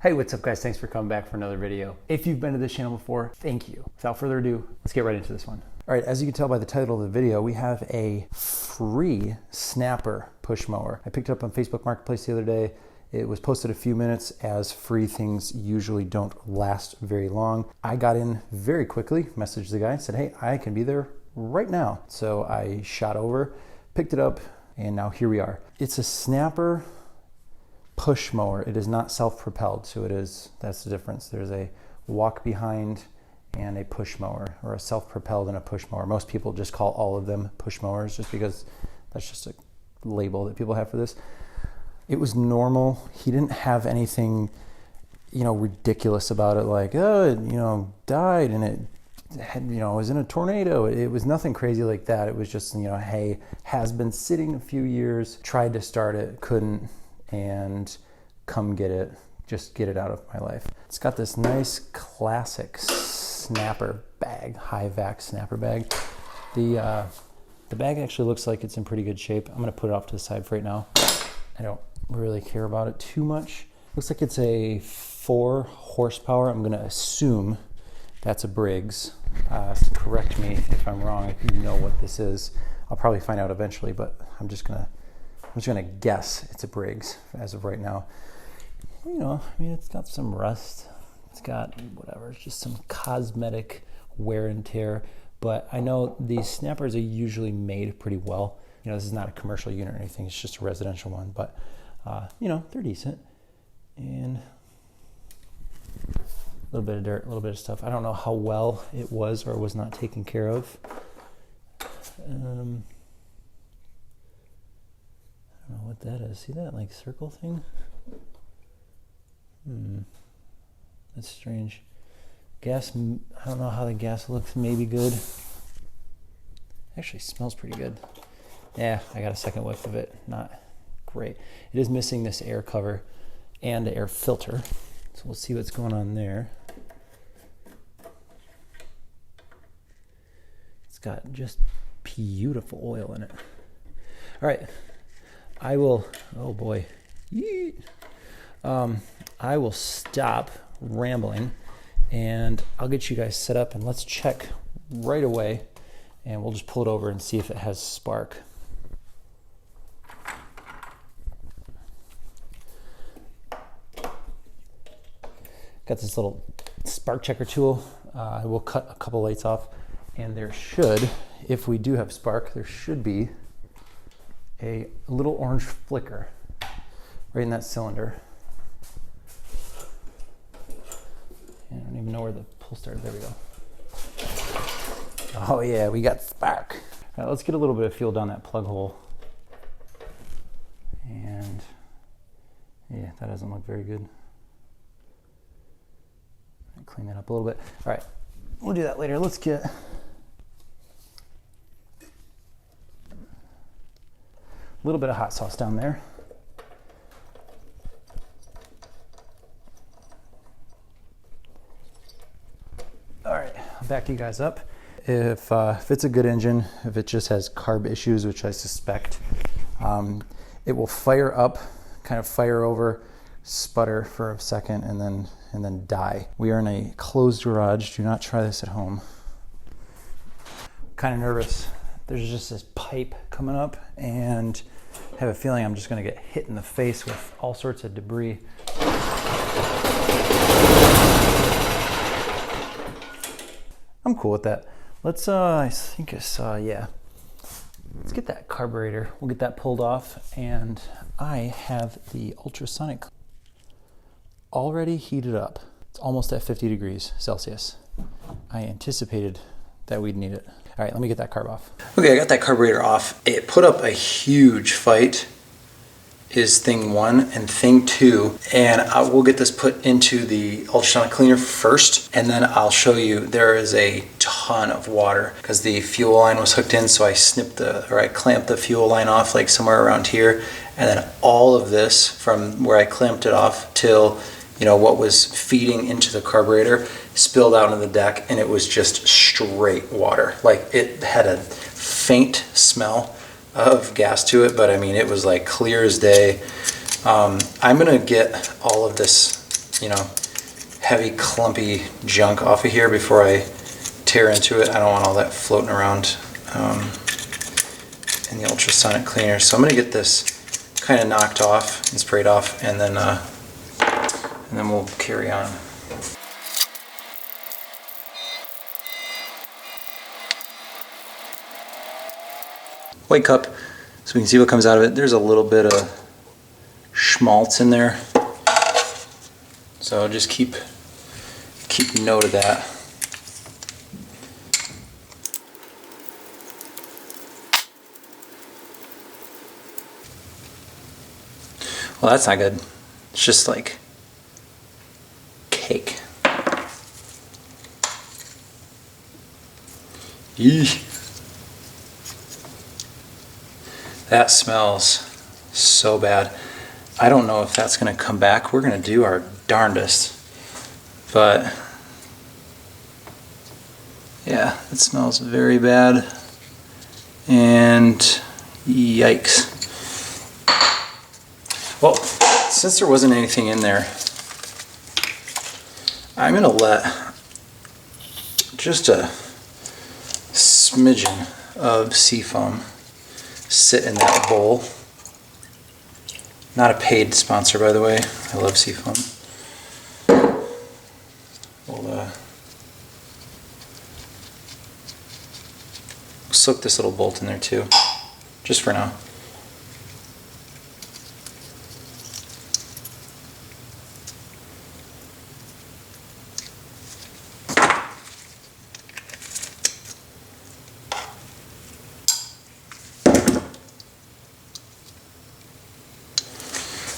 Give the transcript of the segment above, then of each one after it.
Hey, what's up guys? Thanks for coming back for another video. If you've been to this channel before, thank you. Without further ado, let's get right into this one. All right, as you can tell by the title of the video, we have a free snapper push mower. I picked it up on Facebook Marketplace the other day. It was posted a few minutes, as free things usually don't last very long. I got in very quickly, messaged the guy, said, hey, I can be there right now. So I shot over, picked it up, and now here we are. It's a snapper push mower. It is not self-propelled, so that's the difference. There's a walk behind and a push mower, or a self-propelled and a push mower. Most people just call all of them push mowers just because that's just a label that people have for this. It was normal. He didn't have anything, ridiculous about it, like, oh, it, died and it had, was in a tornado. It was nothing crazy like that. It was just, hey, has been sitting a few years, tried to start it, couldn't, and come get it, just get it out of my life. It's got this nice classic snapper bag, high vac snapper bag. The bag actually looks like it's in pretty good shape. I'm gonna put it off to the side for right now. I don't really care about it too much. Looks like it's a 4 horsepower. I'm gonna assume that's a Briggs. Correct me if I'm wrong, if you know what this is. I'll probably find out eventually, but I'm just gonna guess it's a Briggs as of right now. It's got some rust. It's got whatever, it's just some cosmetic wear and tear. But I know these snappers are usually made pretty well. This is not a commercial unit or anything. It's just a residential one, but they're decent. And a little bit of dirt, a little bit of stuff. I don't know how well it was or was not taken care of. I don't know what that is. See that like circle thing? That's strange. Gas, I don't know how the gas looks. Maybe good. Actually smells pretty good. Yeah, I got a second whiff of it. Not great. It is missing this air cover and air filter. So we'll see what's going on there. It's got just beautiful oil in it. All right. I will, oh boy, I will stop rambling and I'll get you guys set up and let's check right away, and we'll just pull it over and see if it has spark. Got this little spark checker tool. I will cut a couple lights off, and there should, if we do have spark, there should be a little orange flicker right in that cylinder. I don't even know where the pull started. There we go. Oh yeah, we got spark. All right, let's get a little bit of fuel down that plug hole. And yeah, that doesn't look very good. Clean that up a little bit. All right, we'll do that later. Let's get a little bit of hot sauce down there. All right, I'll back you guys up. If it's a good engine, if it just has carb issues, which I suspect, it will fire up, kind of fire over, sputter for a second, and then die. We are in a closed garage. Do not try this at home. Kind of nervous. There's just this pipe coming up, and I have a feeling I'm just going to get hit in the face with all sorts of debris. I'm cool with that. Let's, yeah. Let's get that carburetor. We'll get that pulled off, and I have the ultrasonic already heated up. It's almost at 50 degrees Celsius. I anticipated that we'd need it. All right, let me get that carb off. Okay, I got that carburetor off. It put up a huge fight, is thing 1, and thing 2. And we'll get this put into the ultrasonic cleaner first, and then I'll show you there is a ton of water because the fuel line was hooked in, so I clamped the fuel line off like somewhere around here, and then all of this from where I clamped it off till what was feeding into the carburetor spilled out on the deck, and it was just straight water. Like, it had a faint smell of gas to it, but I mean, it was like clear as day. I'm gonna get all of this you know, heavy, clumpy junk off of here before I tear into it. I don't want all that floating around in the ultrasonic cleaner. So I'm going to get this kind of knocked off and sprayed off, and then we'll carry on. White cup, so we can see what comes out of it. There's a little bit of schmaltz in there, so just keep note of that. Well, that's not good. It's just like cake. Eesh. That smells so bad. I don't know if that's gonna come back. We're gonna do our darndest. But yeah, it smells very bad. And yikes. Well, since there wasn't anything in there, I'm gonna let just a smidgen of seafoam sit in that bowl. Not a paid sponsor, by the way. I love seafoam. We'll soak this little bolt in there too, just for now.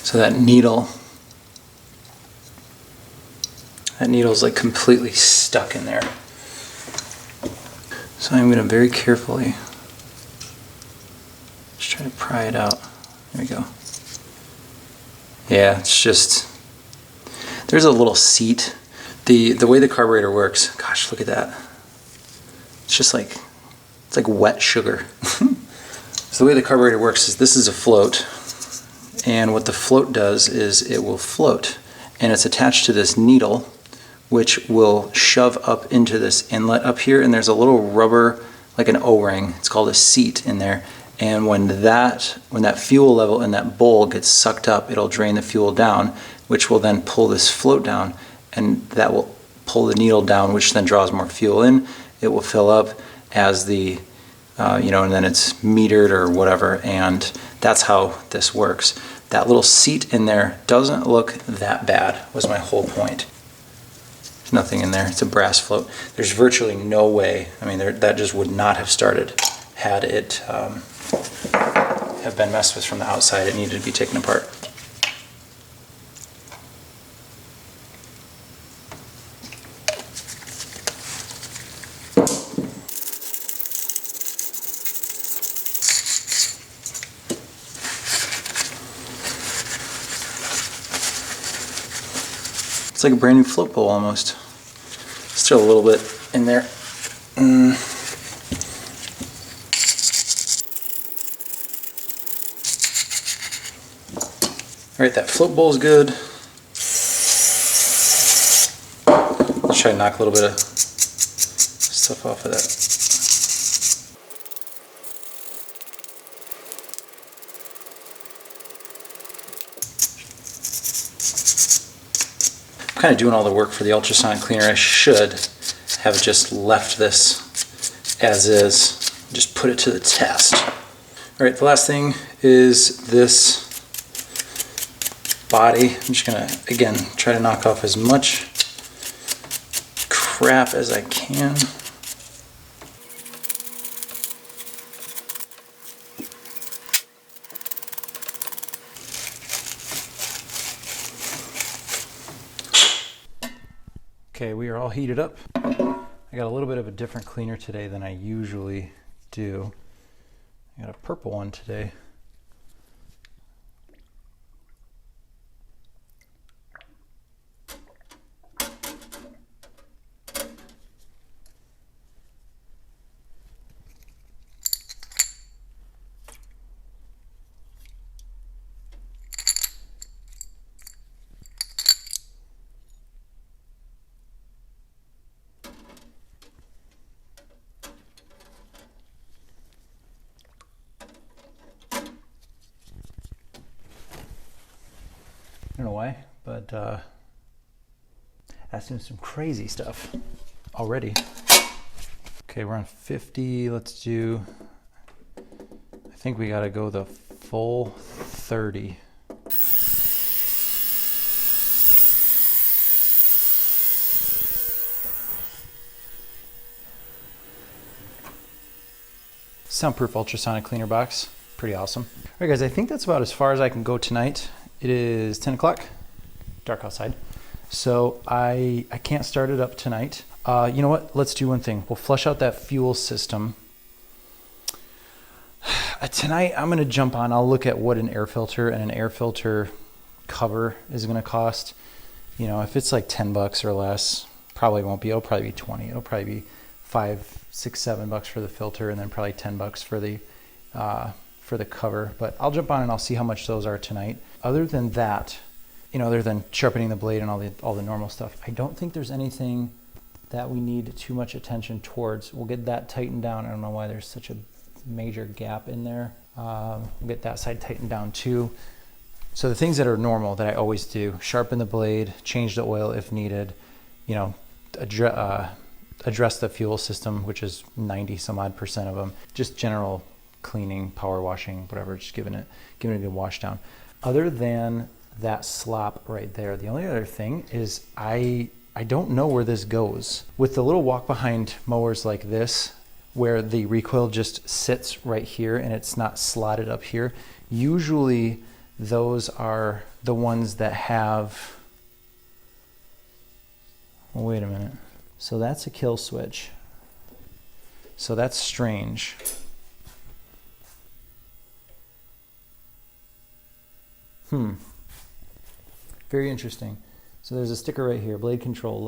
So that needle is like completely stuck in there. So I'm going to very carefully just try to pry it out. There we go. Yeah, it's just, there's a little seat. The way the carburetor works, gosh, look at that. It's just like, it's like wet sugar. So the way the carburetor works is this is a float. And what the float does is it will float, and it's attached to this needle, which will shove up into this inlet up here, and there's a little rubber, like an O-ring, it's called a seat in there, and when that fuel level in that bowl gets sucked up, it'll drain the fuel down, which will then pull this float down, and that will pull the needle down, which then draws more fuel in. It will fill up as the and then it's metered or whatever, and that's how this works. That little seat in there doesn't look that bad, was my whole point. There's nothing in there, it's a brass float. There's virtually no way, I mean, that just would not have started had it have been messed with from the outside. It needed to be taken apart. It's like a brand new float bowl almost. Still a little bit in there. Alright, that float bowl is good. Let's try to knock a little bit of stuff off of that. I'm kind of doing all the work for the ultrasonic cleaner. I should have just left this as is, just put it to the test. Alright, the last thing is this body. I'm just gonna, again, try to knock off as much crap as I can. Okay, we are all heated up. I got a little bit of a different cleaner today than I usually do. I got a purple one today. don't know why, but that's doing some crazy stuff already. Okay, we're on 50. Let's do, I think we gotta go the full 30. Soundproof ultrasonic cleaner box. Pretty awesome. All right, guys, I think that's about as far as I can go tonight. It is 10 o'clock, dark outside. So I can't start it up tonight. You know what? Let's do one thing. We'll flush out that fuel system. Tonight, I'm gonna jump on. I'll look at what an air filter and an air filter cover is gonna cost. You know, if it's like 10 bucks or less, probably won't be. It'll probably be 20. It'll probably be $5, $6, $7 for the filter, and then probably 10 bucks for the cover. But I'll jump on and I'll see how much those are tonight. Other than that, you know, other than sharpening the blade and all the normal stuff, I don't think there's anything that we need too much attention towards. We'll get that tightened down. I don't know why there's such a major gap in there. We'll get that side tightened down too. So the things that are normal that I always do: sharpen the blade, change the oil if needed, you know, address the fuel system, which is 90 some odd % of them. Just general cleaning, power washing, whatever, just giving it a good wash down. Other than that slop right there, the only other thing is I don't know where this goes. With the little walk behind mowers like this, where the recoil just sits right here and it's not slotted up here, usually those are the ones that have, well, wait a minute. So that's a kill switch. So that's strange. Very interesting. So there's a sticker right here: blade control,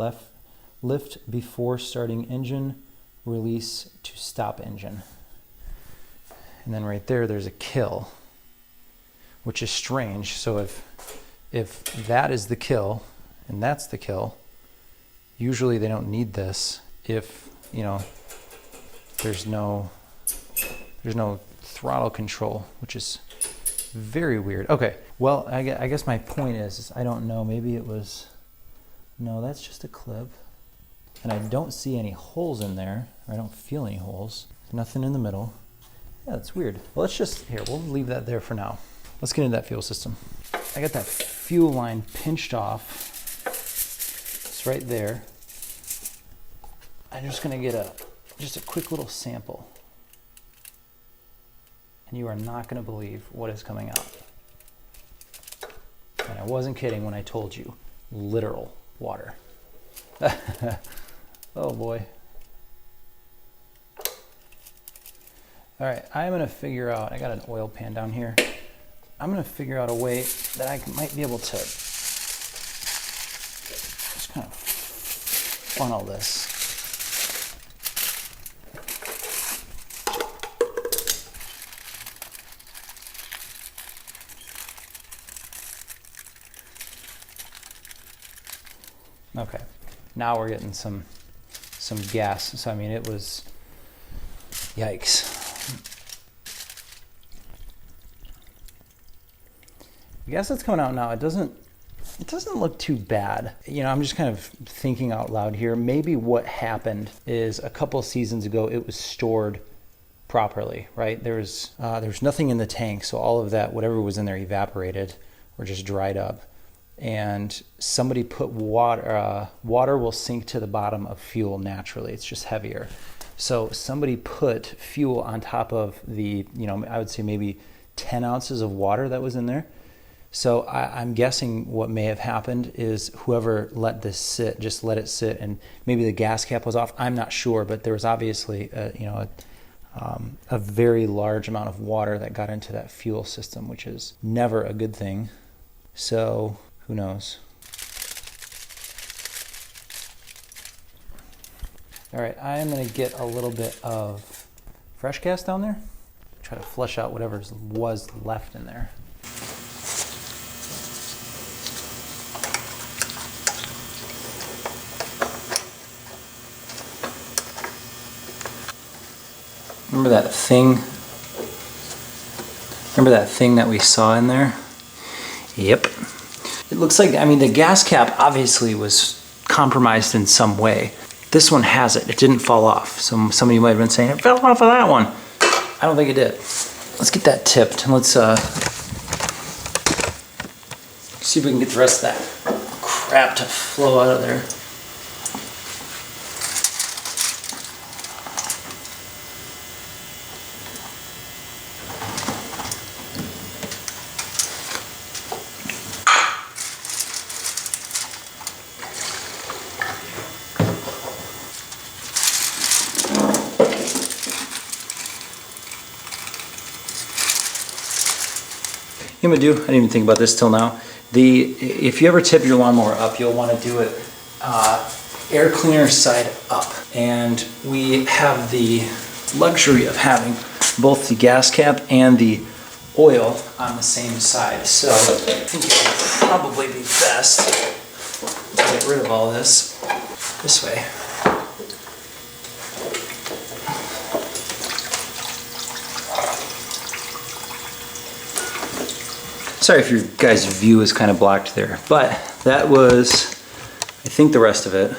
lift before starting engine, release to stop engine. And then right there's a kill, which is strange. So if that is the kill and that's the kill, usually they don't need this if, you know, there's no throttle control, which is very weird. Okay, well, I guess my point is I don't know, maybe it was, no, that's just a clip. And I don't see any holes in there. I don't feel any holes. Nothing in the middle. Yeah, that's weird. Well, let's just, here, we'll leave that there for now. Let's get into that fuel system. I got that fuel line pinched off. It's right there. I'm just gonna get just a quick little sample. And you are not gonna believe what is coming out. And I wasn't kidding when I told you, literal water. Oh boy. All right, I'm gonna figure out, I got an oil pan down here. I'm gonna figure out a way that I might be able to just kind of funnel this. Okay, now we're getting some gas. So I mean, it was, yikes. The gas that's coming out now, it doesn't look too bad. You know, I'm just kind of thinking out loud here. Maybe what happened is a couple seasons ago it was stored properly, right? There was nothing in the tank, so all of that, whatever was in there, evaporated or just dried up. And somebody put water. Water will sink to the bottom of fuel naturally. It's just heavier. So somebody put fuel on top of the, you know, I would say maybe 10 ounces of water that was in there. So I'm guessing what may have happened is whoever let this sit, just let it sit, and maybe the gas cap was off. I'm not sure, but there was obviously a very large amount of water that got into that fuel system, which is never a good thing. So who knows? All right, I'm gonna get a little bit of fresh gas down there. Try to flush out whatever was left in there. Remember that thing? Remember that thing that we saw in there? Yep. It looks like, I mean, the gas cap obviously was compromised in some way. This one has it. It didn't fall off. So some of you might have been saying, it fell off of that one. I don't think it did. Let's get that tipped and let's see if we can get the rest of that crap to flow out of there. You know what I'm gonna do? I didn't even think about this till now. If you ever tip your lawnmower up, you'll want to do it air cleaner side up. And we have the luxury of having both the gas cap and the oil on the same side. So I think it would probably be best to get rid of all this way. Sorry if your guys' view is kind of blocked there, but that was, I think, the rest of it.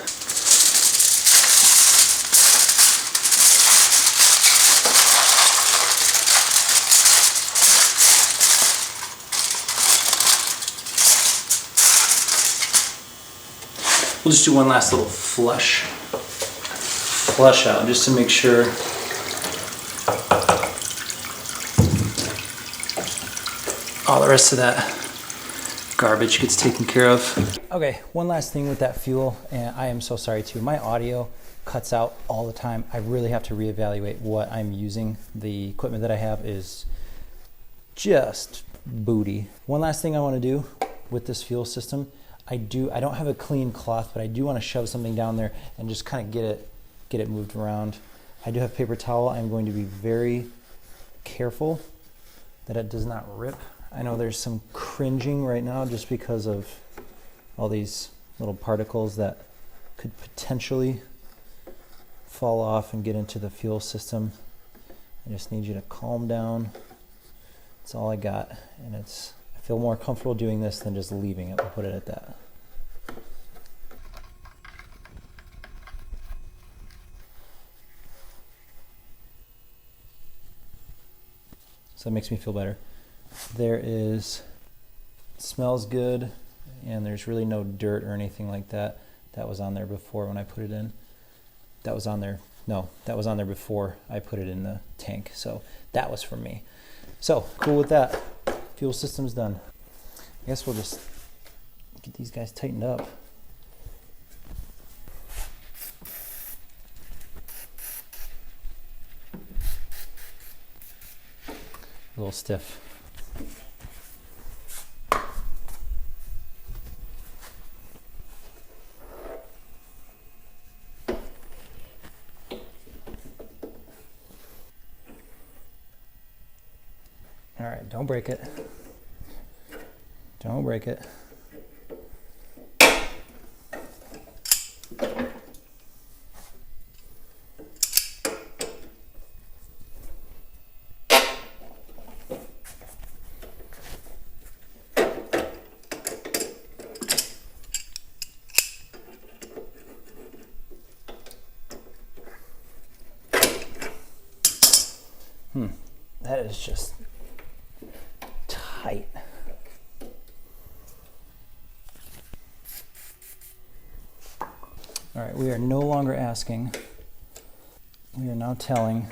We'll just do one last little flush out just to make sure all the rest of that garbage gets taken care of. Okay, one last thing with that fuel, and I am so sorry too. My audio cuts out all the time. I really have to reevaluate what I'm using. The equipment that I have is just booty. One last thing I want to do with this fuel system, I don't have a clean cloth, but I do want to shove something down there and just kind of get it moved around. I do have paper towel. I'm going to be very careful that it does not rip. I know there's some cringing right now just because of all these little particles that could potentially fall off and get into the fuel system. I just need you to calm down. That's all I got, and I feel more comfortable doing this than just leaving it. We'll put it at that. So it makes me feel better. It smells good, and there's really no dirt or anything like that. That was on there before when I put it in. That was on there before I put it in the tank. So that was from me. So cool with that. Fuel system's done. I guess we'll just get these guys tightened up. A little stiff. All right, don't break it. Don't break it. That is just tight. All right, we are no longer asking. We are now telling.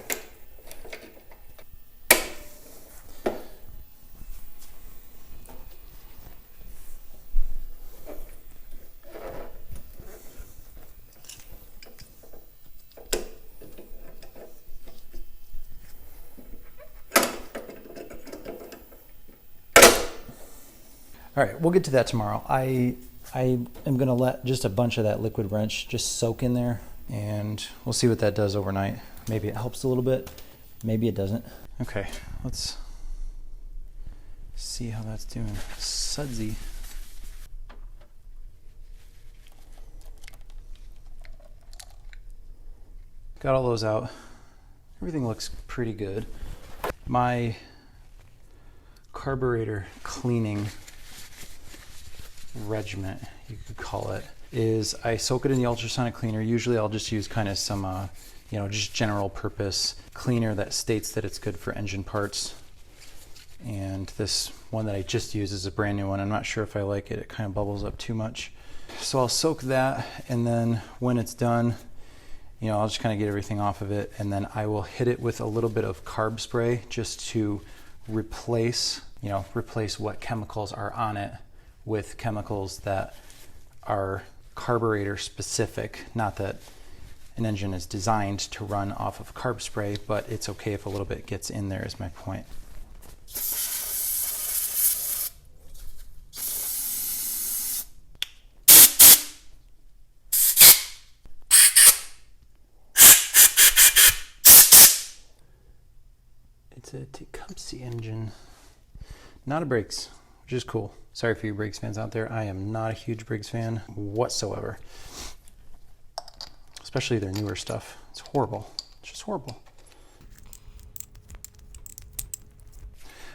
All right, we'll get to that tomorrow. I am going to let just a bunch of that liquid wrench just soak in there, and we'll see what that does overnight. Maybe it helps a little bit, maybe it doesn't. Okay, let's see how that's doing. Sudsy. Got all those out. Everything looks pretty good. My carburetor cleaning regiment, you could call it, is I soak it in the ultrasonic cleaner. Usually I'll just use kind of some, just general purpose cleaner that states that it's good for engine parts. And this one that I just used is a brand new one. I'm not sure if I like it. It kind of bubbles up too much. So I'll soak that, and then when it's done, I'll just kind of get everything off of it, and then I will hit it with a little bit of carb spray just to replace what chemicals are on it with chemicals that are carburetor specific. Not that an engine is designed to run off of carb spray, but it's okay if a little bit gets in there, is my point. It's a Tecumseh engine. Not a Briggs, which is cool. Sorry for you Briggs fans out there. I am not a huge Briggs fan whatsoever. Especially their newer stuff. It's horrible. It's just horrible.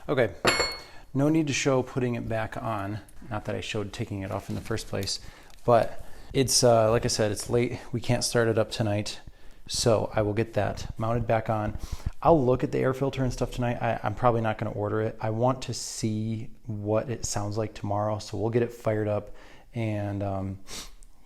Okay, no need to show putting it back on. Not that I showed taking it off in the first place, but it's, like I said, it's late. We can't start it up tonight. So I will get that mounted back on. I'll look at the air filter and stuff tonight. I'm probably not going to order it. I want to see what it sounds like tomorrow. So we'll get it fired up, and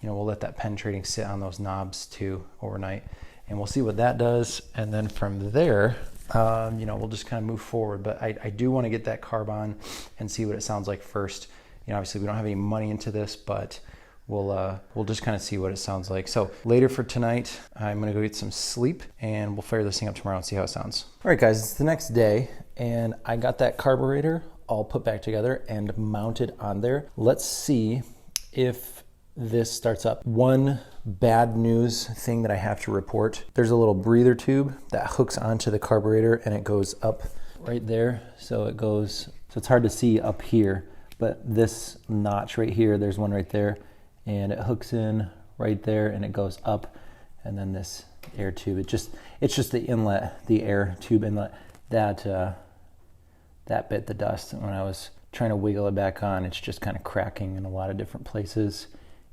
we'll let that penetrating sit on those knobs too overnight, and we'll see what that does. And then from there, we'll just kind of move forward. But I do want to get that carb on and see what it sounds like first. Obviously we don't have any money into this, but we'll just kind of see what it sounds like. So later for tonight, I'm gonna go get some sleep, and we'll fire this thing up tomorrow and see how it sounds. All right guys, it's the next day, and I got that carburetor all put back together and mounted on there. Let's see if this starts up. One bad news thing that I have to report: there's a little breather tube that hooks onto the carburetor, and it goes up right there. So it's hard to see up here, but this notch right here, there's one right there, and it hooks in right there, and it goes up. And then this air tube, it's just the inlet, the air tube inlet that bit the dust. And when I was trying to wiggle it back on, it's just kind of cracking in a lot of different places,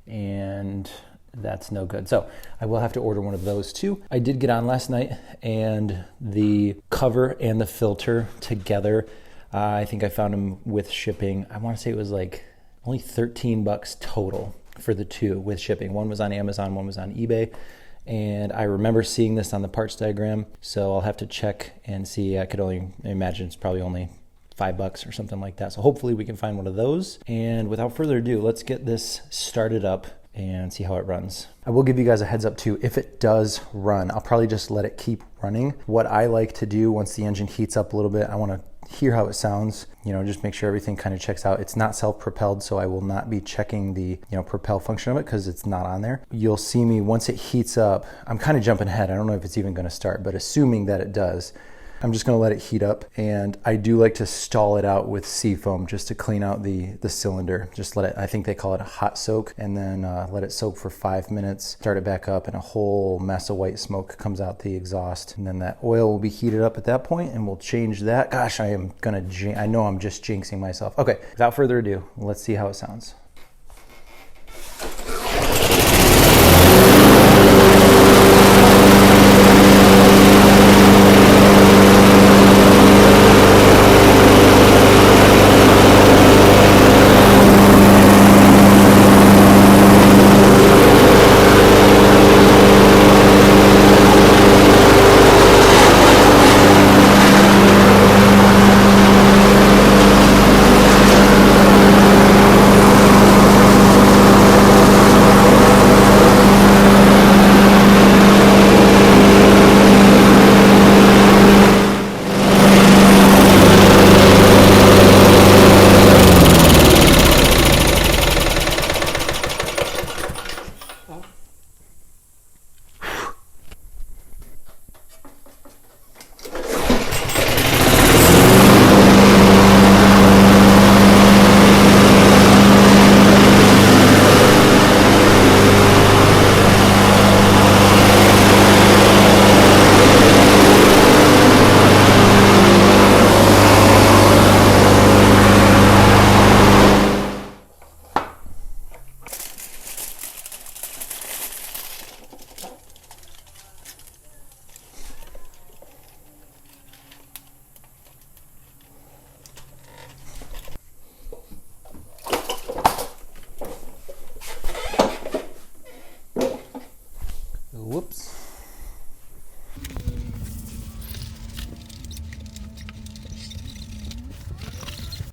and that's no good. So I will have to order one of those too. I did get on last night, and the cover and the filter together, I think I found them with shipping. I want to say it was like only $13 total for the two with shipping. One was on Amazon, one was on eBay. And I remember seeing this on the parts diagram, so I'll have to check and see. I could only imagine it's probably only $5 or something like that. So hopefully we can find one of those. And without further ado, let's get this started up and see how it runs. I will give you guys a heads up too. If it does run, I'll probably just let it keep running. What I like to do once the engine heats up a little bit, I want to hear how it sounds, just make sure everything kind of checks out. It's not self-propelled, so I will not be checking the propel function of it because it's not on there. You'll see me once it heats up. I'm kind of jumping ahead. I don't know if it's even going to start, but assuming that it does, I'm just going to let it heat up. And I do like to stall it out with seafoam just to clean out the cylinder. Just let it, I think they call it a hot soak, and then let it soak for 5 minutes, start it back up, and a whole mess of white smoke comes out the exhaust. And then that oil will be heated up at that point, and we'll change that. Gosh, I know I'm just jinxing myself. Okay, without further ado, let's see how it sounds.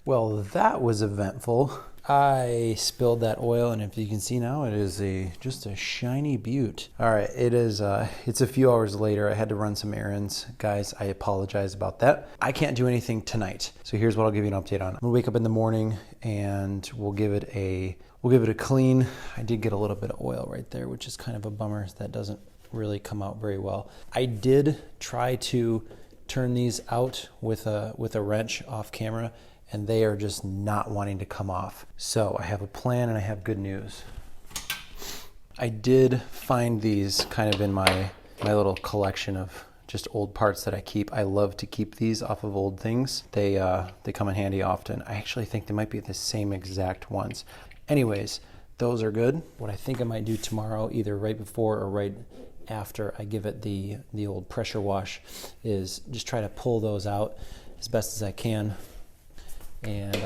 Well, that was eventful. I spilled that oil, and if you can see now, it is just a shiny beaut. All right, it's a few hours later. I had to run some errands. Guys, I apologize about that. I can't do anything tonight. So here's what I'll give you an update on. I'm gonna wake up in the morning and we'll give it a clean. I did get a little bit of oil right there, which is kind of a bummer. That doesn't really come out very well. I did try to turn these out with a wrench off camera, and they are just not wanting to come off. So I have a plan and I have good news. I did find these kind of in my little collection of just old parts that I keep. I love to keep these off of old things. They come in handy often. I actually think they might be the same exact ones. Anyways, those are good. What I think I might do tomorrow, either right before or right after I give it the old pressure wash, is just try to pull those out as best as I can, and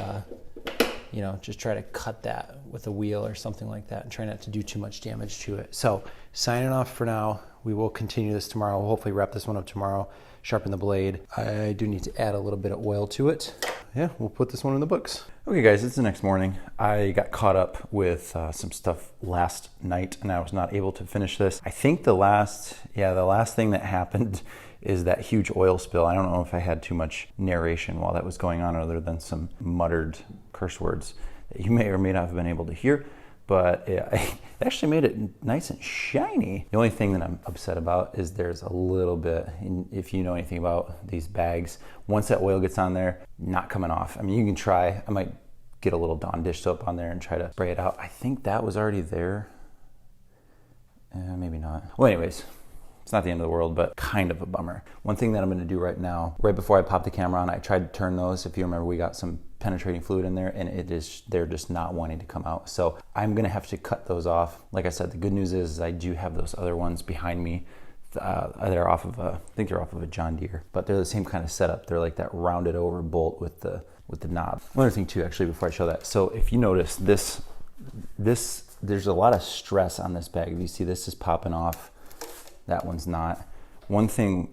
just try to cut that with a wheel or something like that, and try not to do too much damage to it. So signing off for now. We will continue this tomorrow. We'll hopefully wrap this one up tomorrow, sharpen the blade. I do need to add a little bit of oil to it. Yeah, we'll put this one in the books. Okay guys, it's the next morning. I got caught up with some stuff last night and I was not able to finish this. I think the last thing that happened is that huge oil spill. I don't know if I had too much narration while that was going on, other than some muttered curse words that you may or may not have been able to hear. But it actually made it nice and shiny. The only thing that I'm upset about is there's a little bit, if you know anything about these bags, once that oil gets on there, not coming off. I mean, you can try. I might get a little Dawn dish soap on there and try to spray it out. I think that was already there. Maybe not. Well, anyways, it's not the end of the world, but kind of a bummer. One thing that I'm gonna do right now, right before I pop the camera on, I tried to turn those. If you remember, we got some penetrating fluid in there, and they're just not wanting to come out. So I'm gonna have to cut those off. Like I said, the good news is I do have those other ones behind me. They're off of I think they're off of a John Deere, but they're the same kind of setup. They're like that rounded over bolt with the knob. One other thing too, actually, before I show that. So if you notice this, there's a lot of stress on this bag. If you see, this is popping off. That one's not. One thing,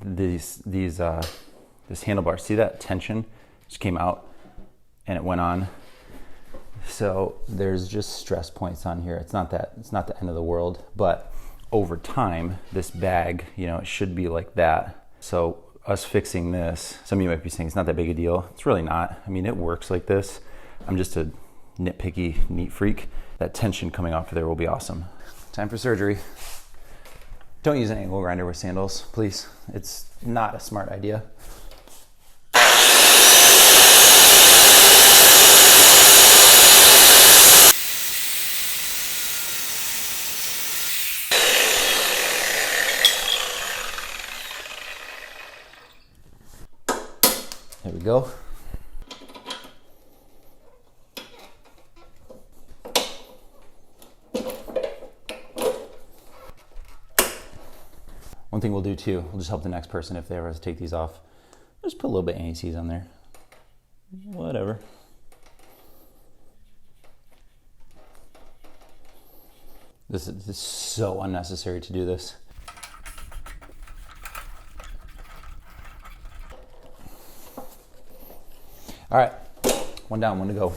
this handlebar, see that tension just came out and it went on. So there's just stress points on here. It's not the end of the world, but over time, this bag, it should be like that. So us fixing this, some of you might be saying it's not that big a deal. It's really not. I mean, it works like this. I'm just a nitpicky neat freak. That tension coming off of there will be awesome. Time for surgery. Don't use an angle grinder with sandals, please. It's not a smart idea. There we go. One thing we'll do too, we'll just help the next person if they ever have to take these off. Just put a little bit of anti-seize on there. Whatever. This is so unnecessary to do this. All right, one down, one to go.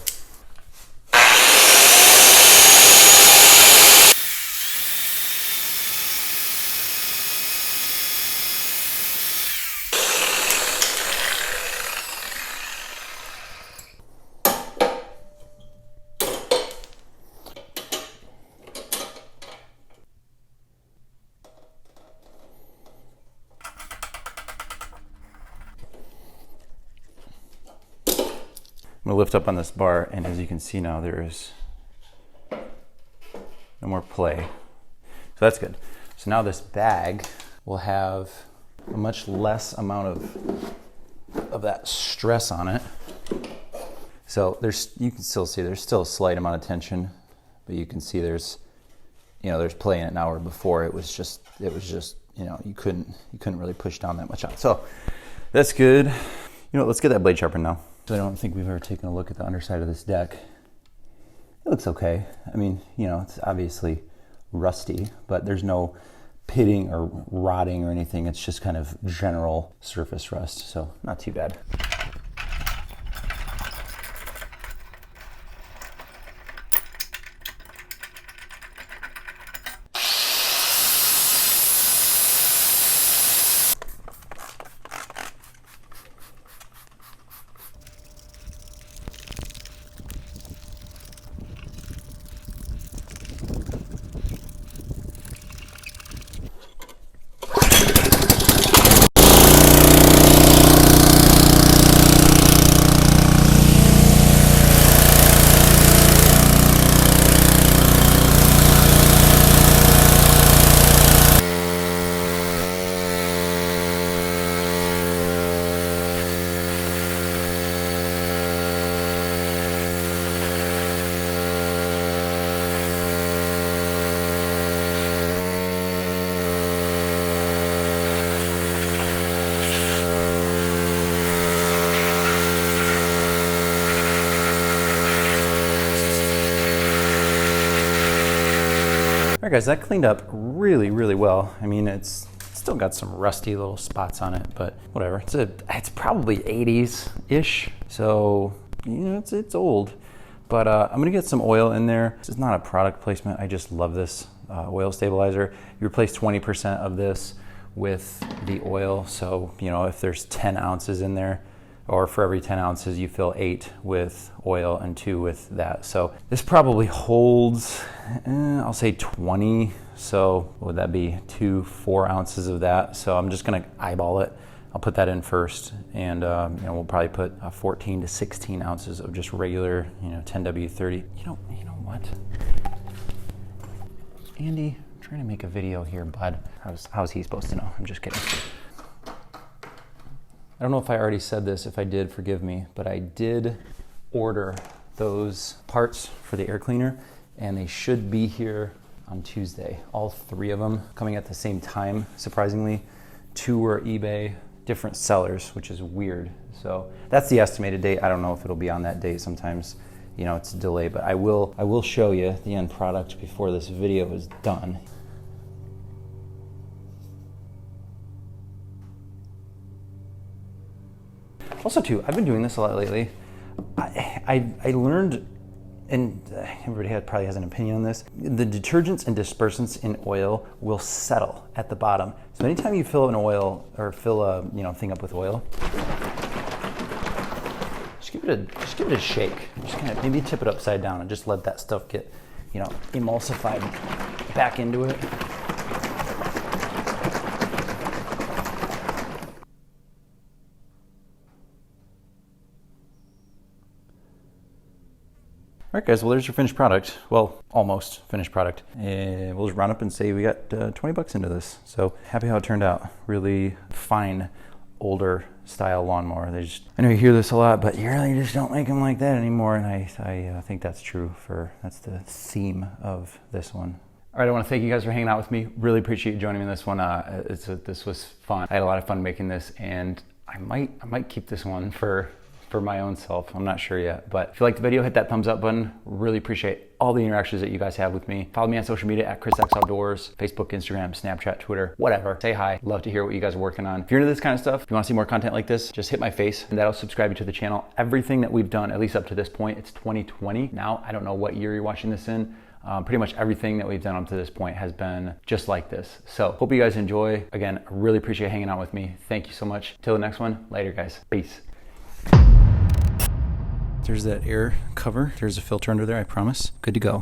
I'm gonna lift up on this bar, and as you can see now, there is no more play. So that's good. So now this bag will have a much less amount of that stress on it. So you can still see there's still a slight amount of tension, but you can see there's play in it now, where before it was just you couldn't really push down that much on. So that's good. Let's get that blade sharpened now. So I don't think we've ever taken a look at the underside of this deck. It looks okay. I mean, it's obviously rusty, but there's no pitting or rotting or anything. It's just kind of general surface rust, so not too bad. right, guys, that cleaned up really, really well. I mean, it's still got some rusty little spots on it, but whatever. It's probably 80s-ish, so you know, it's old. But I'm gonna get some oil in there. This is not a product placement. I just love this oil stabilizer. You replace 20% of this with the oil. So, you know, if there's 10 ounces in there, or for every 10 ounces, you fill 8 with oil and 2 with that. So this probably holds, I'll say 20. So what would that be? 4 ounces of that. So I'm just gonna eyeball it. I'll put that in first, and you know, we'll probably put 14 to 16 ounces of just regular, you know, 10W30. You know what? Andy, I'm trying to make a video here, bud. How's he supposed to know? I'm just kidding. I don't know if I already said this. If I did, forgive me, but I did order those parts for the air cleaner, and they should be here on Tuesday. All 3 of them coming at the same time, surprisingly. 2 were eBay, different sellers, which is weird. So that's the estimated date. I don't know if it'll be on that date. Sometimes, you know, it's a delay, but I will show you the end product before this video is done. Also too, I've been doing this a lot lately. I learned, and everybody probably has an opinion on this, the detergents and dispersants in oil will settle at the bottom. So anytime you fill an oil, or fill a thing up with oil, just give it a shake. Just kind of maybe tip it upside down and just let that stuff get, you know, emulsified back into it. All right, guys, well, there's your finished product. Well, almost finished product. And we'll just round up and say we got 20 bucks into this. So happy how it turned out. Really fine, older style lawnmower. I know you hear this a lot, but you really just don't make them like that anymore. And I think that's true that's the theme of this one. All right, I want to thank you guys for hanging out with me. Really appreciate you joining me in this one. This was fun. I had a lot of fun making this, and I might keep this one for my own self. I'm not sure yet, but if you liked the video, hit that thumbs up button. Really appreciate all the interactions that you guys have with me. Follow me on social media at chrisxoutdoors, Facebook, Instagram, Snapchat, Twitter, whatever. Say hi. Love to hear what you guys are working on. If you're into this kind of stuff, if you want to see more content like this, just hit my face and that'll subscribe you to the channel. Everything that we've done, at least up to this point, it's 2020 now. I don't know what year you're watching this in. Pretty much everything that we've done up to this point has been just like this. So hope you guys enjoy. Again, I really appreciate hanging out with me. Thank you so much. Till the next one, later guys. Peace. There's that air cover. There's a filter under there, I promise. Good to go.